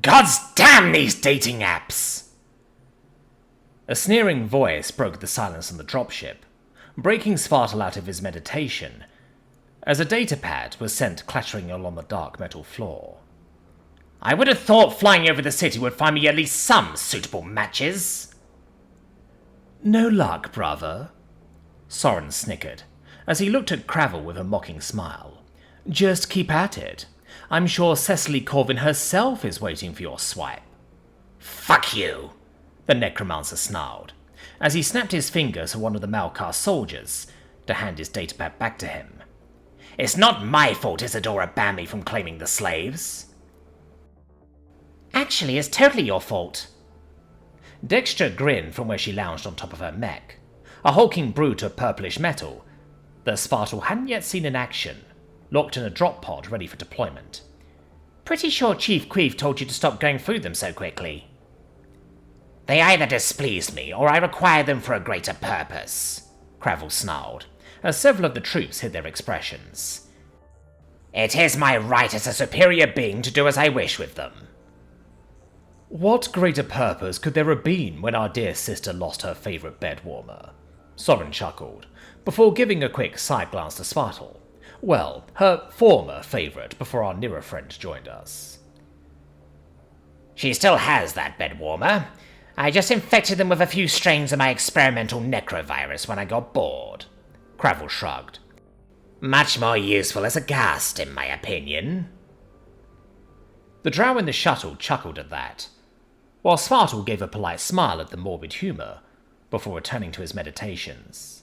Gods damn these dating apps! A sneering voice broke the silence on the dropship, breaking Spartal out of his meditation, as a datapad was sent clattering along the dark metal floor. I would have thought flying over the city would find me at least some suitable matches. No luck, brother, Soren snickered, as he looked at Cravel with a mocking smile. Just keep at it. I'm sure Cecily Corvin herself is waiting for your swipe. Fuck you, the necromancer snarled, as he snapped his fingers at one of the Malkar soldiers to hand his datapad back to him. It's not my fault Isadora banned me from claiming the slaves. Actually, it's totally your fault. Dexter grinned from where she lounged on top of her mech, a hulking brute of purplish metal that Spartal hadn't yet seen in action, locked in a drop pod ready for deployment. Pretty sure Chief Queeve told you to stop going through them so quickly. They either displeased me, or I require them for a greater purpose, Cravel snarled, as several of the troops hid their expressions. It is my right as a superior being to do as I wish with them. What greater purpose could there have been when our dear sister lost her favourite bed warmer? Soren chuckled, before giving a quick side glance to Spartal. Well, her former favourite before our nearer friend joined us. She still has that bed warmer. I just infected them with a few strains of my experimental necrovirus when I got bored. Cravel shrugged. Much more useful as a ghast, in my opinion. The drow in the shuttle chuckled at that, while Spartal gave a polite smile at the morbid humour before returning to his meditations.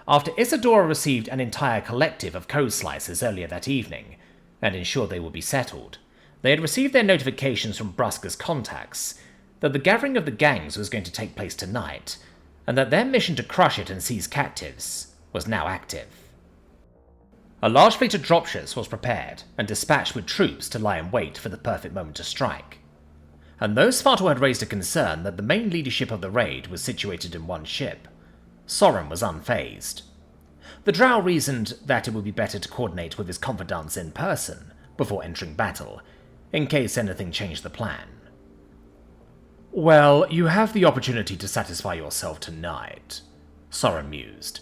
After Isadora received an entire collective of code slices earlier that evening, and ensured they would be settled, they had received their notifications from Bruska's contacts that the gathering of the gangs was going to take place tonight, and that their mission to crush it and seize captives was now active. A large fleet of dropships was prepared and dispatched with troops to lie in wait for the perfect moment to strike. And though Spartal had raised a concern that the main leadership of the raid was situated in one ship, Soren was unfazed. The drow reasoned that it would be better to coordinate with his confidants in person before entering battle, in case anything changed the plan. Well, you have the opportunity to satisfy yourself tonight, Soren mused.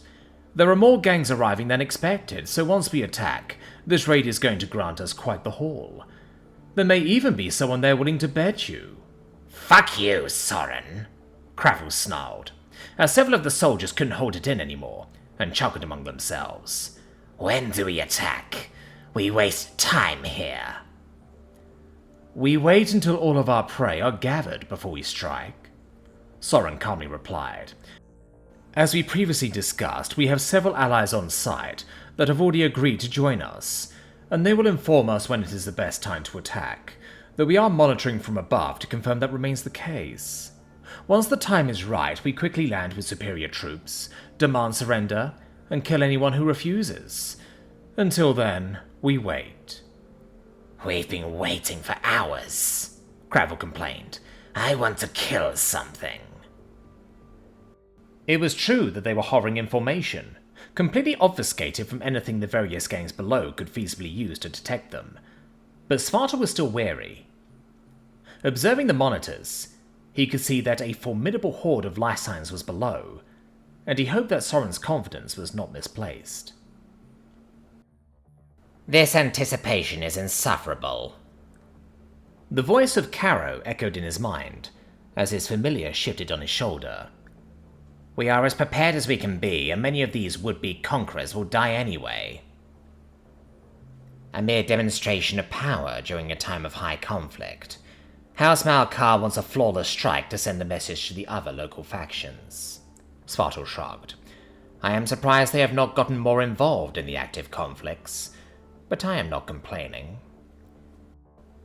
There are more gangs arriving than expected, so once we attack, this raid is going to grant us quite the haul. There may even be someone there willing to bet you. Fuck you, Soren, Cravel snarled, as several of the soldiers couldn't hold it in anymore, and chuckled among themselves. When do we attack? We waste time here. We wait until all of our prey are gathered before we strike, Soren calmly replied. As we previously discussed, we have several allies on site that have already agreed to join us, and they will inform us when it is the best time to attack, though we are monitoring from above to confirm that remains the case. Once the time is right, we quickly land with superior troops, demand surrender, and kill anyone who refuses. Until then, we wait. We've been waiting for hours, Cravel complained. I want to kill something. It was true that they were hovering in formation, completely obfuscated from anything the various gangs below could feasibly use to detect them. But Sparta was still wary. Observing the monitors, he could see that a formidable horde of Lycians was below, and he hoped that Soren's confidence was not misplaced. This anticipation is insufferable. The voice of Caro echoed in his mind, as his familiar shifted on his shoulder. We are as prepared as we can be, and many of these would-be conquerors will die anyway. A mere demonstration of power during a time of high conflict. House Malkar wants a flawless strike to send a message to the other local factions. Spartal shrugged. I am surprised they have not gotten more involved in the active conflicts, but I am not complaining.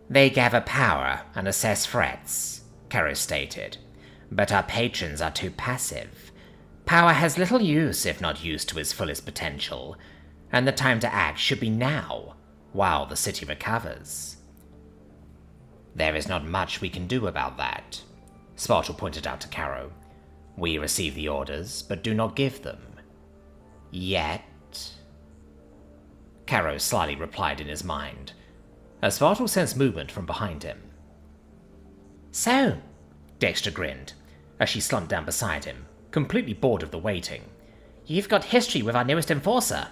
They gather power and assess threats, Caro stated, but our patrons are too passive. Power has little use if not used to its fullest potential, and the time to act should be now, while the city recovers. There is not much we can do about that, Spartal pointed out to Caro. We receive the orders, but do not give them. Yet? Caro slyly replied in his mind. as Svartal sensed movement from behind him. So, Dexter grinned, as she slumped down beside him, completely bored of the waiting. you've got history with our newest enforcer.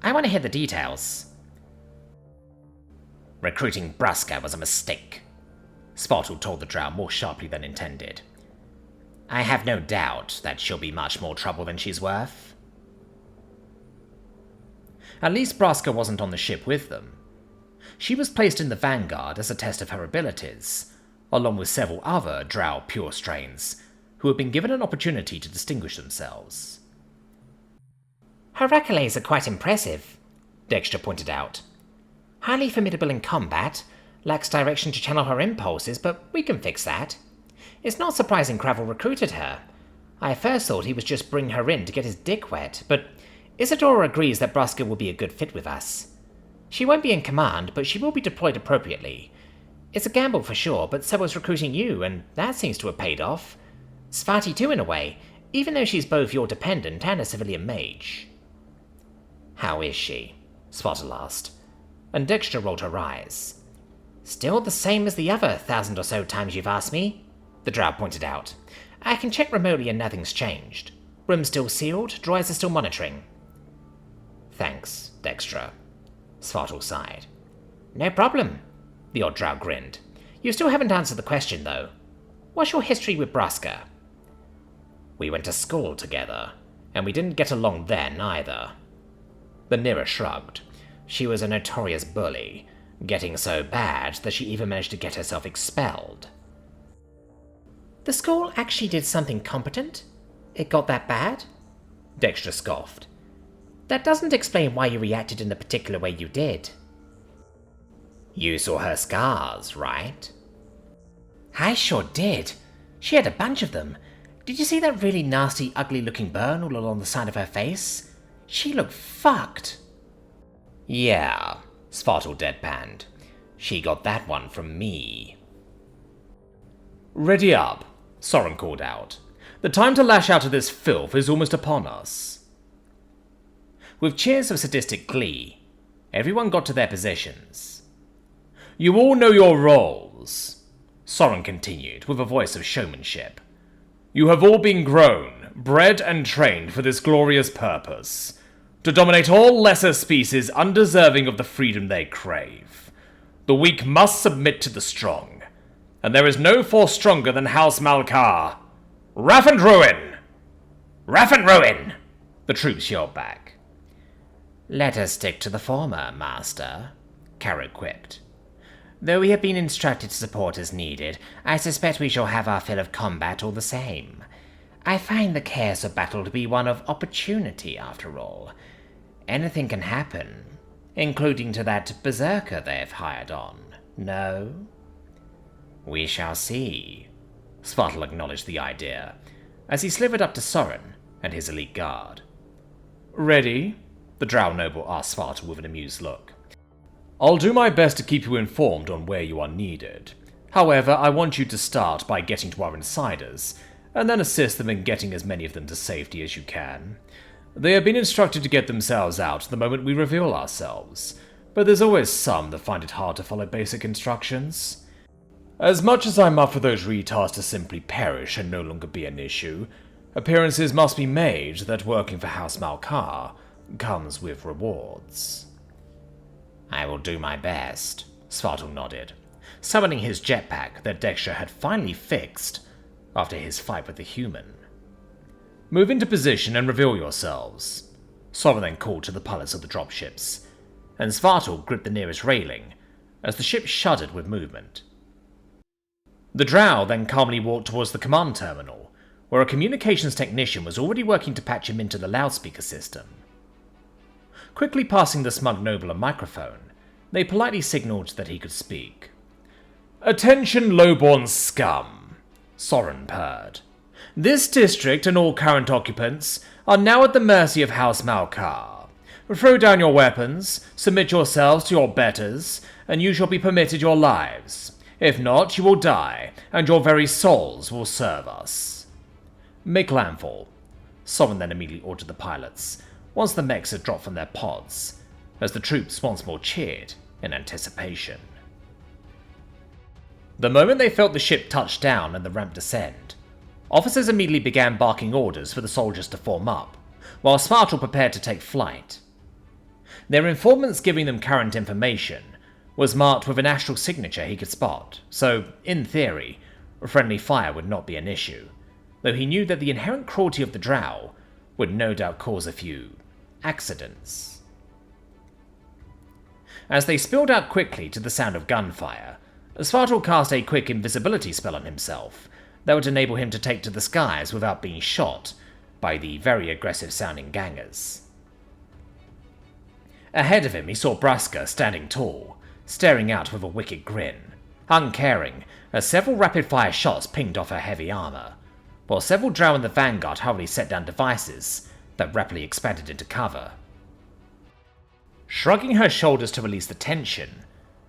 I want to hear the details. Recruiting Braska was a mistake, Spartal told the drow more sharply than intended. I have no doubt that she'll be much more trouble than she's worth. At least Braska wasn't on the ship with them. She was placed in the Vanguard as a test of her abilities, along with several other drow pure strains, who had been given an opportunity to distinguish themselves. Her accolades are quite impressive, Dexter pointed out. Highly formidable in combat, lacks direction to channel her impulses, but we can fix that. It's not surprising Cravel recruited her. I first thought he was just bringing her in to get his dick wet, but Isadora agrees that Braska will be a good fit with us. She won't be in command, but she will be deployed appropriately. It's a gamble for sure, but so was recruiting you, and that seems to have paid off. Svati too in a way, even though she's both your dependent and a civilian mage. How is she? Svartal asked, and Dexter rolled her eyes. Still the same as the other 1,000 or so times you've asked me, the drow pointed out. I can check remotely and nothing's changed. Room's still sealed, droids are still monitoring. Thanks, Dexter, Svartal sighed. No problem, the odd drow grinned. You still haven't answered the question, though. What's your history with Braska? We went to school together, and we didn't get along then either. The Nira shrugged. She was a notorious bully, getting so bad that she even managed to get herself expelled. The school actually did something competent? It got that bad? Dexter scoffed. That doesn't explain why you reacted in the particular way you did. You saw her scars, right? I sure did. She had a bunch of them. Did you see that really nasty, ugly-looking burn all along the side of her face? She looked fucked. Yeah, Svartal deadpanned. She got that one from me. Ready up, Soren called out. The time to lash out at this filth is almost upon us. With cheers of sadistic glee, everyone got to their positions. You all know your roles, Soren continued with a voice of showmanship. You have all been grown, bred and trained for this glorious purpose, to dominate all lesser species undeserving of the freedom they crave. The weak must submit to the strong, and there is no force stronger than House Malkar. Wrath and ruin! Wrath and ruin! The troops yelled back. Let us stick to the former, Master, Kara quipped. Though we have been instructed to support as needed, I suspect we shall have our fill of combat all the same. I find the chaos of battle to be one of opportunity, after all. Anything can happen, including to that berserker they've hired on, no? We shall see, Svartal acknowledged the idea, as he slithered up to Soren and his elite guard. Ready? The drow noble asked Svartal with an amused look. I'll do my best to keep you informed on where you are needed. However, I want you to start by getting to our insiders, and then assist them in getting as many of them to safety as you can. They have been instructed to get themselves out the moment we reveal ourselves, but there's always some that find it hard to follow basic instructions. As much as I'm up for those retards to simply perish and no longer be an issue, appearances must be made that working for House Malkar comes with rewards. I will do my best, Svartal nodded, summoning his jetpack that Dexter had finally fixed after his fight with the human. Move into position and reveal yourselves, Soren then called to the pilots of the dropships, and Svartal gripped the nearest railing as the ship shuddered with movement. The drow then calmly walked towards the command terminal, where a communications technician was already working to patch him into the loudspeaker system. Quickly passing the smug noble a microphone, they politely signaled that he could speak. Attention, lowborn scum, Soren purred. This district and all current occupants are now at the mercy of House Malkar. Throw down your weapons, submit yourselves to your betters, and you shall be permitted your lives. If not, you will die, and your very souls will serve us. Make landfall, Soren then immediately ordered the pilots, once the mechs had dropped from their pods, as the troops once more cheered in anticipation. The moment they felt the ship touch down and the ramp descend, officers immediately began barking orders for the soldiers to form up, while Spartal prepared to take flight. Their informants giving them current information was marked with an astral signature he could spot, so, in theory, friendly fire would not be an issue, though he knew that the inherent cruelty of the drow would no doubt cause a few accidents. As they spilled out quickly to the sound of gunfire, Spartal cast a quick invisibility spell on himself that would enable him to take to the skies without being shot by the very aggressive-sounding gangers. Ahead of him he saw Brusker standing tall, staring out with a wicked grin, uncaring as several rapid-fire shots pinged off her heavy armor, while several drow in the vanguard hurriedly set down devices that rapidly expanded into cover. Shrugging her shoulders to release the tension,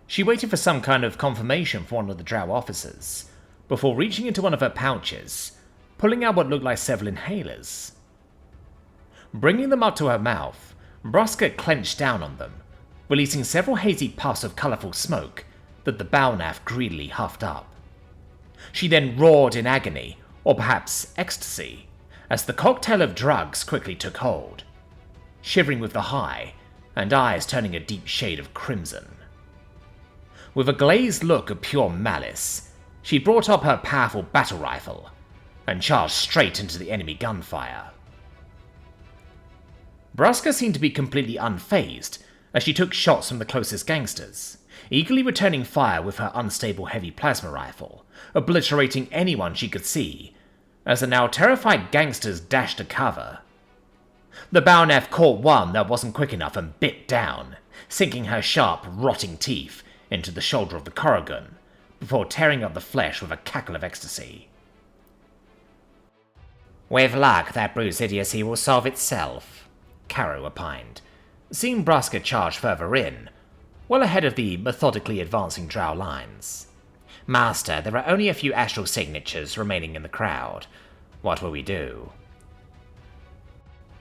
she waited for some kind of confirmation from one of the drow officers, before reaching into one of her pouches, pulling out what looked like several inhalers. Bringing them up to her mouth, Brusker clenched down on them, releasing several hazy puffs of colourful smoke that the Balnath greedily huffed up. She then roared in agony, or perhaps ecstasy, as the cocktail of drugs quickly took hold, shivering with the high, and eyes turning a deep shade of crimson. With a glazed look of pure malice, she brought up her powerful battle rifle and charged straight into the enemy gunfire. Brusker seemed to be completely unfazed as she took shots from the closest gangsters, eagerly returning fire with her unstable heavy plasma rifle, obliterating anyone she could see, as the now terrified gangsters dashed to cover. The Balnath caught one that wasn't quick enough and bit down, sinking her sharp, rotting teeth into the shoulder of the Corrigan, before tearing up the flesh with a cackle of ecstasy. "With luck, that bruised idiocy will solve itself," Caro opined, seeing Brusker charge further in, well ahead of the methodically advancing drow lines. "Master, there are only a few astral signatures remaining in the crowd. What will we do?"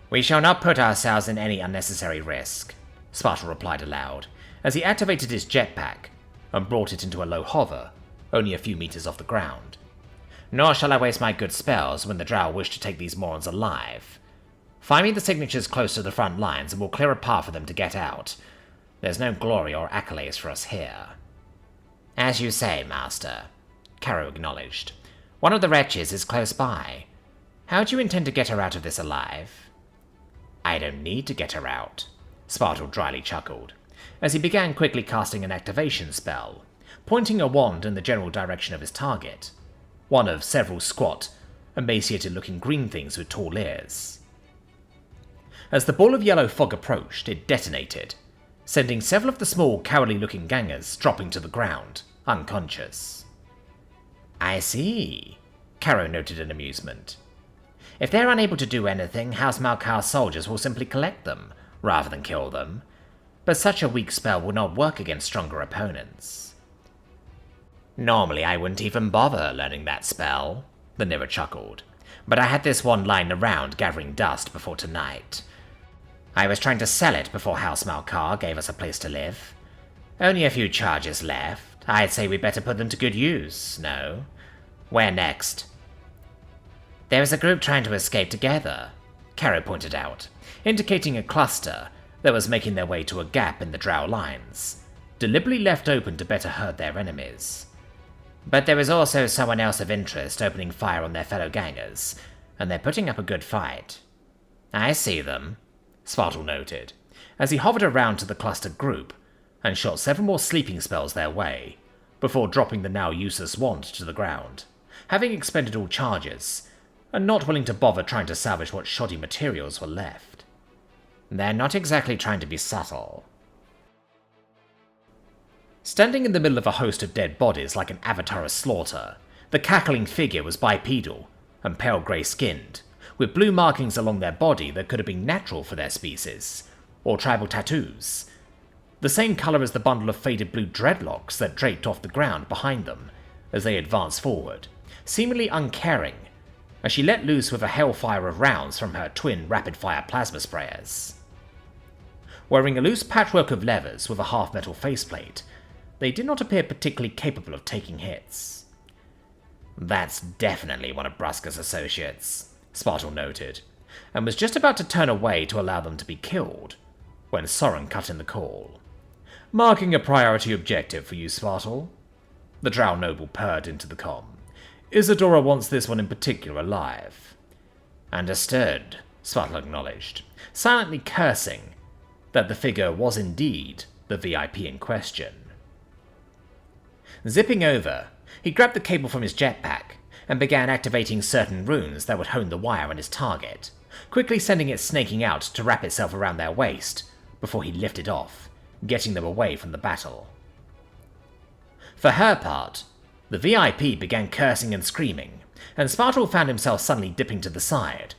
"We shall not put ourselves in any unnecessary risk," Spartal replied aloud, as he activated his jetpack and brought it into a low hover, only a few meters off the ground. "Nor shall I waste my good spells when the drow wish to take these morons alive. Find me the signatures close to the front lines and we'll clear a path for them to get out. There's no glory or accolades for us here." "As you say, Master," Caro acknowledged. "One of the wretches is close by. How do you intend to get her out of this alive?" "I don't need to get her out," Spartal dryly chuckled, as he began quickly casting an activation spell, pointing a wand in the general direction of his target, one of several squat, emaciated-looking green things with tall ears. As the ball of yellow fog approached, it detonated, sending several of the small, cowardly-looking gangers dropping to the ground, unconscious. "I see," Caro noted in amusement. "If they're unable to do anything, House Malkar's soldiers will simply collect them, rather than kill them. But such a weak spell will not work against stronger opponents." "Normally I wouldn't even bother learning that spell," the Nira chuckled, "but I had this one lying around gathering dust before tonight. I was trying to sell it before House Malkar gave us a place to live. Only a few charges left. I'd say we'd better put them to good use, no? Where next?" "There is a group trying to escape together," Caro pointed out, indicating a cluster that was making their way to a gap in the drow lines, deliberately left open to better hurt their enemies. "But there is also someone else of interest opening fire on their fellow gangers, and they're putting up a good fight." "I see them," Spartal noted, as he hovered around to the clustered group and shot several more sleeping spells their way, before dropping the now useless wand to the ground, having expended all charges, and not willing to bother trying to salvage what shoddy materials were left. "They're not exactly trying to be subtle." Standing in the middle of a host of dead bodies like an avatar of slaughter, the cackling figure was bipedal and pale grey-skinned, with blue markings along their body that could have been natural for their species, or tribal tattoos, the same colour as the bundle of faded blue dreadlocks that draped off the ground behind them as they advanced forward, seemingly uncaring, as she let loose with a hellfire of rounds from her twin rapid-fire plasma sprayers. Wearing a loose patchwork of leathers with a half-metal faceplate, they did not appear particularly capable of taking hits. That's definitely one of Bruska's associates, Spartaw noted, and was just about to turn away to allow them to be killed, when Soren cut in the call. "Marking a priority objective for you, Spartaw." The drow noble purred into the comm. "Isadora wants this one in particular alive." "Understood," Spartaw acknowledged, silently cursing that the figure was indeed the VIP in question. Zipping over, he grabbed the cable from his jetpack and began activating certain runes that would hone the wire on his target, quickly sending it snaking out to wrap itself around their waist before he lifted off, getting them away from the battle. For her part, the VIP began cursing and screaming, and Spartaw found himself suddenly dipping to the side,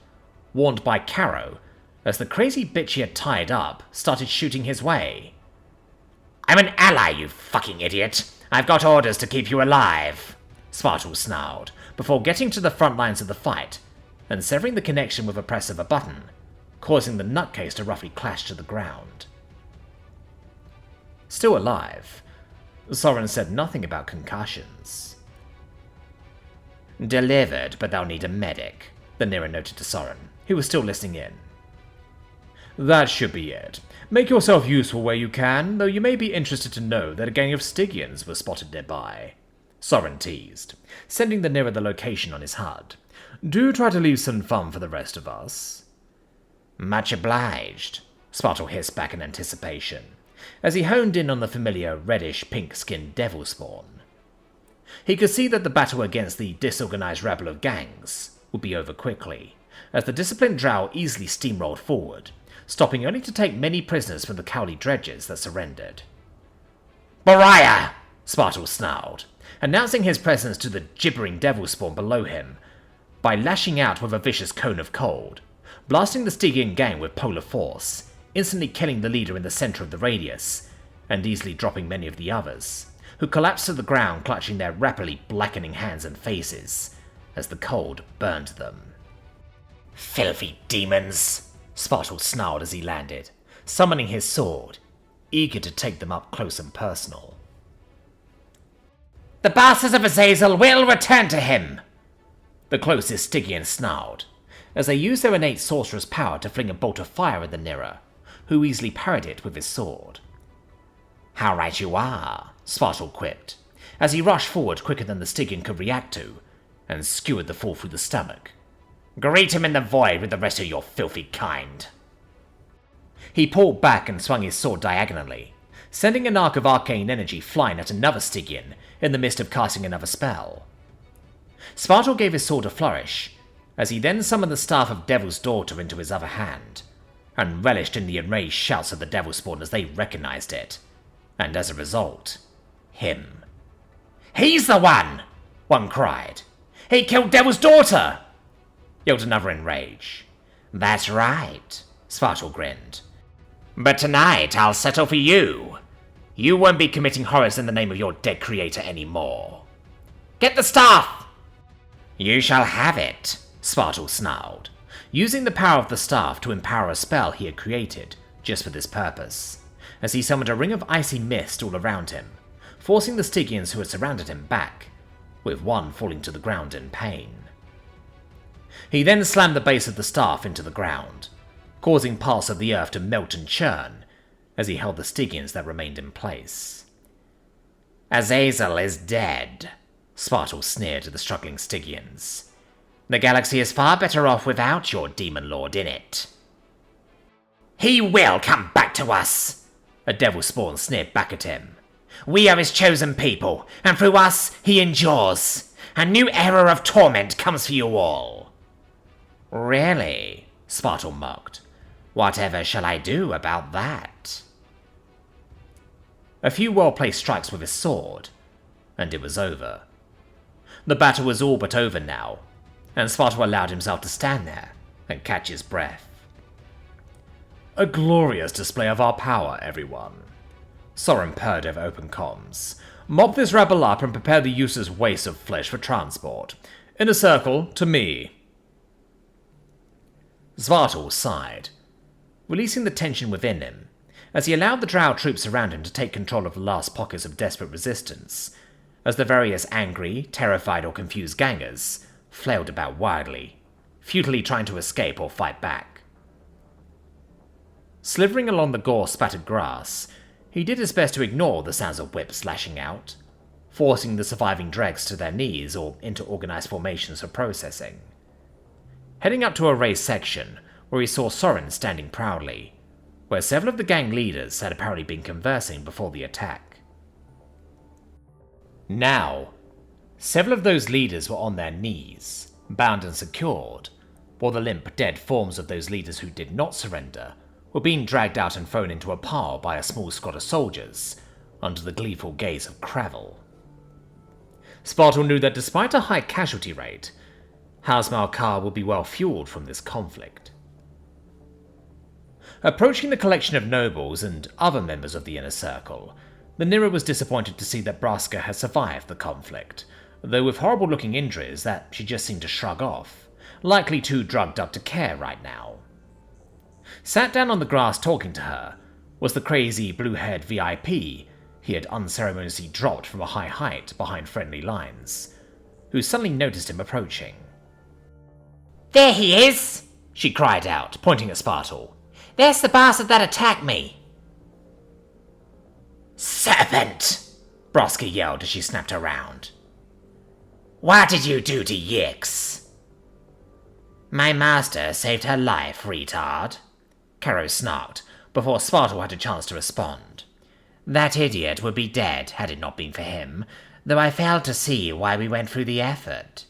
warned by Caro as the crazy bitch he had tied up started shooting his way. "I'm an ally, you fucking idiot! I've got orders to keep you alive!" Spartaw snarled, before getting to the front lines of the fight and severing the connection with a press of a button, causing the nutcase to roughly clash to the ground. Still alive, Soren said nothing about concussions. "Delivered, but they'll need a medic," the Nira noted to Soren, who was still listening in. "That should be it. Make yourself useful where you can, though you may be interested to know that a gang of Stygians was spotted nearby," Soren teased, sending the Nira the location on his HUD. "Do try to leave some fun for the rest of us." "Much obliged," Spartaw hissed back in anticipation, as he honed in on the familiar reddish-pink-skinned devil spawn. He could see that the battle against the disorganized rabble of gangs would be over quickly, as the disciplined drow easily steamrolled forward, stopping only to take many prisoners from the cowly dredges that surrendered. "Boriah!" Spartaw snarled, announcing his presence to the gibbering devil spawn below him by lashing out with a vicious cone of cold, blasting the Stygian gang with polar force, instantly killing the leader in the center of the radius, and easily dropping many of the others, who collapsed to the ground clutching their rapidly blackening hands and faces as the cold burned them. "Filthy demons!" Spartaw snarled as he landed, summoning his sword, eager to take them up close and personal. "The bastards of Azazel will return to him!" The closest Stygian snarled, as they used their innate sorcerer's power to fling a bolt of fire at the Nira, who easily parried it with his sword. "How right you are," Spartaw quipped, as he rushed forward quicker than the Stygian could react to, and skewered the fool through the stomach. "Greet him in the void with the rest of your filthy kind." He pulled back and swung his sword diagonally, sending an arc of arcane energy flying at another Stygian in the midst of casting another spell. Spartaw gave his sword a flourish, as he then summoned the staff of Devil's Daughter into his other hand, and relished in the enraged shouts of the Devil Spawn as they recognized it, and as a result, him. "He's the one!" one cried. "He killed Devil's Daughter!" yelled another in rage. "That's right," Spartaw grinned. "But tonight I'll settle for you. You won't be committing horrors in the name of your dead creator anymore. Get the staff!" "You shall have it," Spartaw snarled, using the power of the staff to empower a spell he had created just for this purpose, as he summoned a ring of icy mist all around him, forcing the Stygians who had surrounded him back, with one falling to the ground in pain. He then slammed the base of the staff into the ground, causing parts of the earth to melt and churn as he held the Stygians that remained in place. "Azazel is dead," Spartaw sneered at the struggling Stygians. "The galaxy is far better off without your demon lord in it." "He will come back to us," a devil spawn sneered back at him. "We are his chosen people, and through us he endures. A new era of torment comes for you all." "Really?" Spartaw mocked. "Whatever shall I do about that?" A few well-placed strikes with his sword, and it was over. The battle was all but over now, and Spartaw allowed himself to stand there and catch his breath. "A glorious display of our power, everyone," Soren purred over open comms. "Mop this rabble up and prepare the useless waste of flesh for transport. In a circle, to me." Spartaw sighed, releasing the tension within him, as he allowed the drow troops around him to take control of the last pockets of desperate resistance, as the various angry, terrified or confused gangers flailed about wildly, futilely trying to escape or fight back. Slithering along the gore-spattered grass, he did his best to ignore the sounds of whips lashing out, forcing the surviving dregs to their knees or into organized formations for processing. Heading up to a raised section, where he saw Soren standing proudly, where several of the gang leaders had apparently been conversing before the attack. Now, several of those leaders were on their knees, bound and secured, while the limp, dead forms of those leaders who did not surrender were being dragged out and thrown into a pile by a small squad of soldiers, under the gleeful gaze of Cravel. Spartal knew that despite a high casualty rate, House Malkar would be well fueled from this conflict. Approaching the collection of nobles and other members of the inner circle, the Nira was disappointed to see that Braska had survived the conflict, though with horrible-looking injuries that she just seemed to shrug off, likely too drugged up to care right now. Sat down on the grass talking to her was the crazy blue-haired VIP he had unceremoniously dropped from a high height behind friendly lines, who suddenly noticed him approaching. There he is! She cried out, pointing at Spartal. There's the bastard that attacked me! Serpent! Braska yelled as she snapped around. What did you do to Yix? My master saved her life, retard, Caro snarked, before Spartal had a chance to respond. That idiot would be dead had it not been for him, though I failed to see why we went through the effort.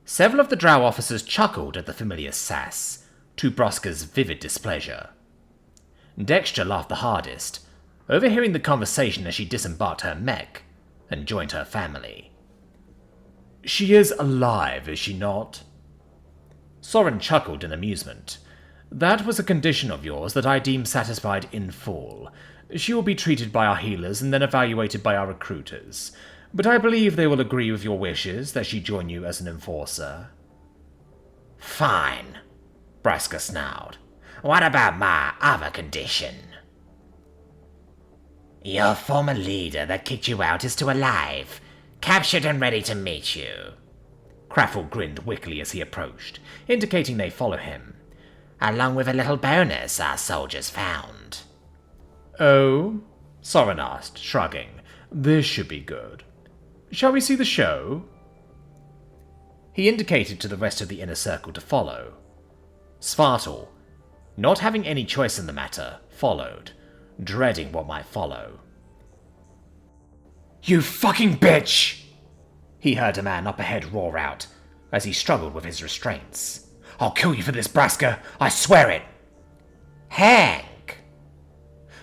Several of the drow officers chuckled at the familiar sass, to Braska's vivid displeasure. Dexter laughed the hardest, overhearing the conversation as she disembarked her mech and joined her family. She is alive, is she not? Soren chuckled in amusement. That was a condition of yours that I deem satisfied in full. She will be treated by our healers and then evaluated by our recruiters, but I believe they will agree with your wishes that she join you as an enforcer. Fine, Braska snarled. What about my other condition? Your former leader that kicked you out is still alive, captured and ready to meet you. Craffle grinned wickedly as he approached, indicating they follow him. Along with a little bonus our soldiers found. Oh? Soren asked, shrugging. This should be good. Shall we see the show? He indicated to the rest of the inner circle to follow. Svartal, not having any choice in the matter, followed, dreading what might follow. You fucking bitch! He heard a man up ahead roar out, as he struggled with his restraints. I'll kill you for this, Braska, I swear it! Hank!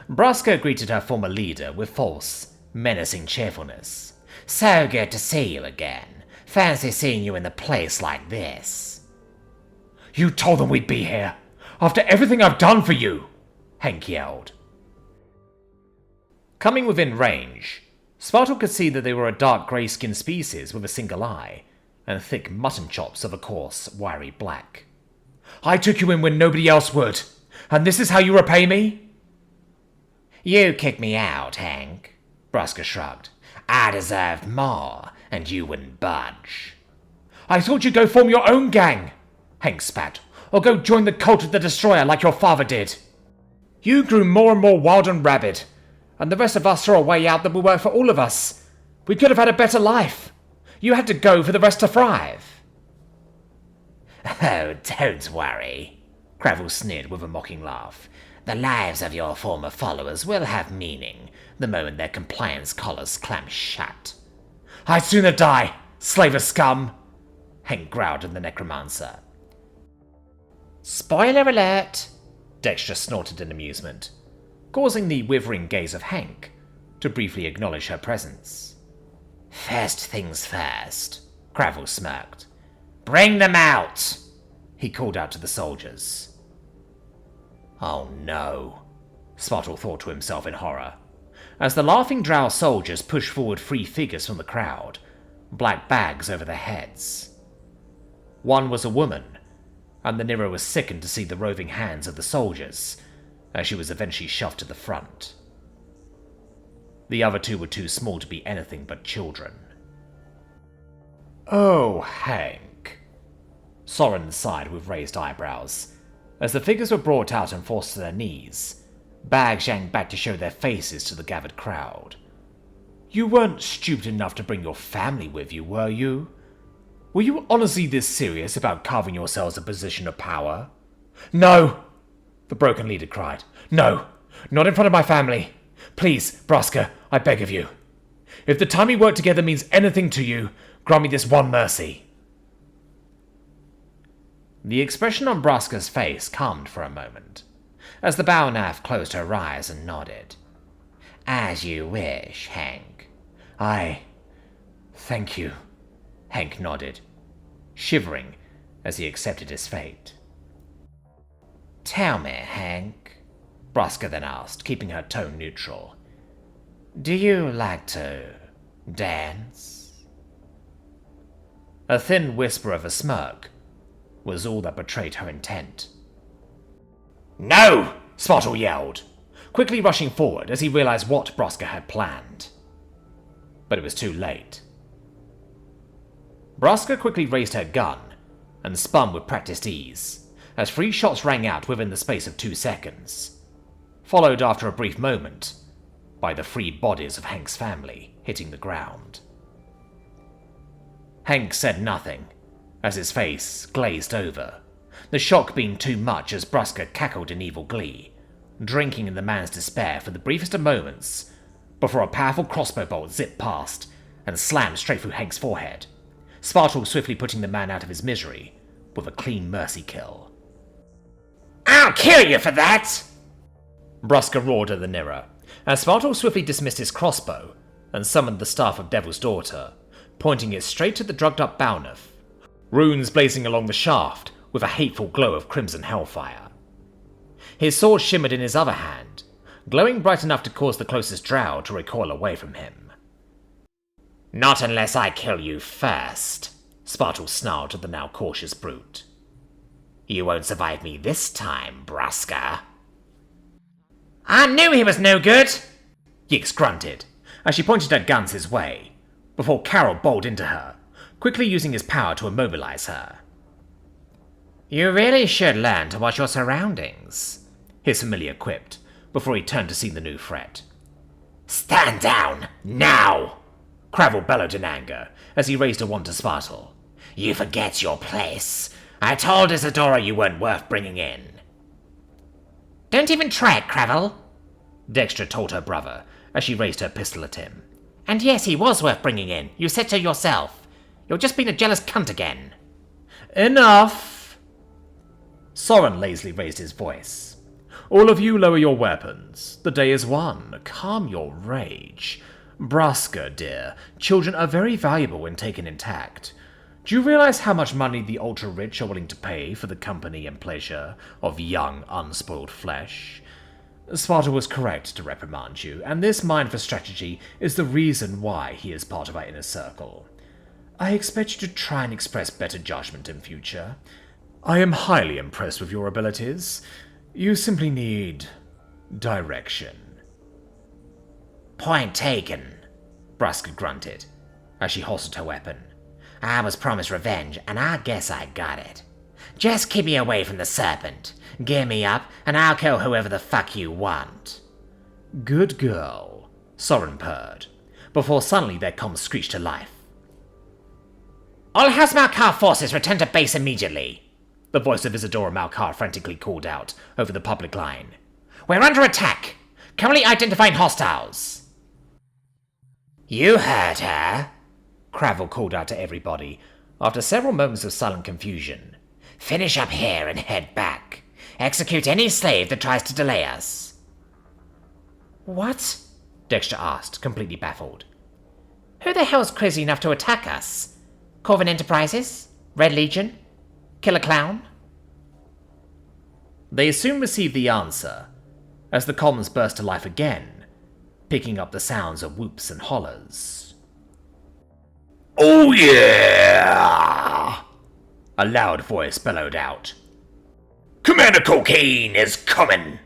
Braska greeted her former leader with false, menacing cheerfulness. So good to see you again. Fancy seeing you in a place like this. You told them we'd be here, after everything I've done for you, Hank yelled. Coming within range, Spartal could see that they were a dark grey-skinned species with a single eye, and thick mutton chops of a coarse, wiry black. I took you in when nobody else would, and this is how you repay me? You kicked me out, Hank, Braska shrugged. I deserved more, and you wouldn't budge. I thought you'd go form your own gang, Hank spat, or go join the cult of the Destroyer like your father did. You grew more and more wild and rabid, and the rest of us saw a way out that would work for all of us. We could have had a better life. You had to go for the rest to thrive. Oh, don't worry, Cravel sneered with a mocking laugh. The lives of your former followers will have meaning the moment their compliance collars clamp shut. I'd sooner die, slaver scum, Hank growled at the necromancer. Spoiler alert, Dexter snorted in amusement, causing the withering gaze of Hank to briefly acknowledge her presence. First things first, Cravel smirked. Bring them out, he called out to the soldiers. Oh no, Spartal thought to himself in horror, as the laughing drow soldiers pushed forward 3 figures from the crowd, black bags over their heads. One was a woman, and the Nero was sickened to see the roving hands of the soldiers as she was eventually shoved to the front. The other two were too small to be anything but children. "Oh, Hank," Soren sighed with raised eyebrows, as the figures were brought out and forced to their knees, bags yanked back to show their faces to the gathered crowd. "You weren't stupid enough to bring your family with you, were you? Were you honestly this serious about carving yourselves a position of power?" "No!" the broken leader cried. "No! Not in front of my family! Please, Braska, I beg of you. If the time we work together means anything to you, grant me this one mercy." The expression on Braska's face calmed for a moment, as the Balnath closed her eyes and nodded. "As you wish, Hank." Thank you," Hank nodded, shivering as he accepted his fate. "Tell me, Hank," Braska then asked, keeping her tone neutral, "do you like to dance?" A thin whisper of a smirk was all that betrayed her intent. "No!" Spartaw yelled, quickly rushing forward as he realized what Braska had planned. But it was too late. Braska quickly raised her gun and spun with practiced ease, as 3 shots rang out within the space of 2 seconds, followed after a brief moment by the 3 bodies of Hank's family hitting the ground. Hank said nothing, as his face glazed over, the shock being too much as Braska cackled in evil glee, drinking in the man's despair for the briefest of moments before a powerful crossbow bolt zipped past and slammed straight through Hank's forehead, Spartaw swiftly putting the man out of his misery with a clean mercy kill. "I'll kill you for that!" Braska roared at the Nira, as Spartaw swiftly dismissed his crossbow and summoned the staff of Devil's Daughter, pointing it straight at the drugged-up Balnath, runes blazing along the shaft with a hateful glow of crimson hellfire. His sword shimmered in his other hand, glowing bright enough to cause the closest drow to recoil away from him. "Not unless I kill you first," Spartaw snarled at the now cautious brute. "You won't survive me this time, Braska." "I knew he was no good!" Yix grunted, as she pointed her guns his way, before Carol bowled into her, quickly using his power to immobilize her. "You really should learn to watch your surroundings," his familiar quipped, before he turned to see the new threat. "Stand down, now!" Cravel bellowed in anger, as he raised a wand to Spartaw. "You forget your place. I told Isadora you weren't worth bringing in." "Don't even try it, Cravel," Dexter told her brother, as she raised her pistol at him. "And yes, he was worth bringing in. You said so yourself. You're just being a jealous cunt again." "Enough!" Soren lazily raised his voice. "All of you lower your weapons. The day is won. Calm your rage. Braska, dear, children are very valuable when taken intact. Do you realize how much money the ultra-rich are willing to pay for the company and pleasure of young, unspoiled flesh? Sparta was correct to reprimand you, and this mind for strategy is the reason why he is part of our inner circle. I expect you to try and express better judgment in future. I am highly impressed with your abilities. You simply need direction." "Point taken," Braska grunted, as she holstered her weapon. "I was promised revenge, and I guess I got it. Just keep me away from the serpent. Gear me up, and I'll kill whoever the fuck you want." "Good girl," Soren purred, before suddenly their comms screeched to life. "All House Malkar forces return to base immediately," the voice of Isadora Malkar frantically called out over the public line. "We're under attack. Currently identifying hostiles." "You heard her," Cravel called out to everybody, after several moments of silent confusion. "Finish up here and head back. Execute any slave that tries to delay us." "What?" Dexter asked, completely baffled. "Who the hell's crazy enough to attack us? Corvin Enterprises? Red Legion? Killer Clown?" They soon received the answer, as the comms burst to life again, picking up the sounds of whoops and hollers. "Oh yeah!" A loud voice bellowed out, Commander Cocaine is coming!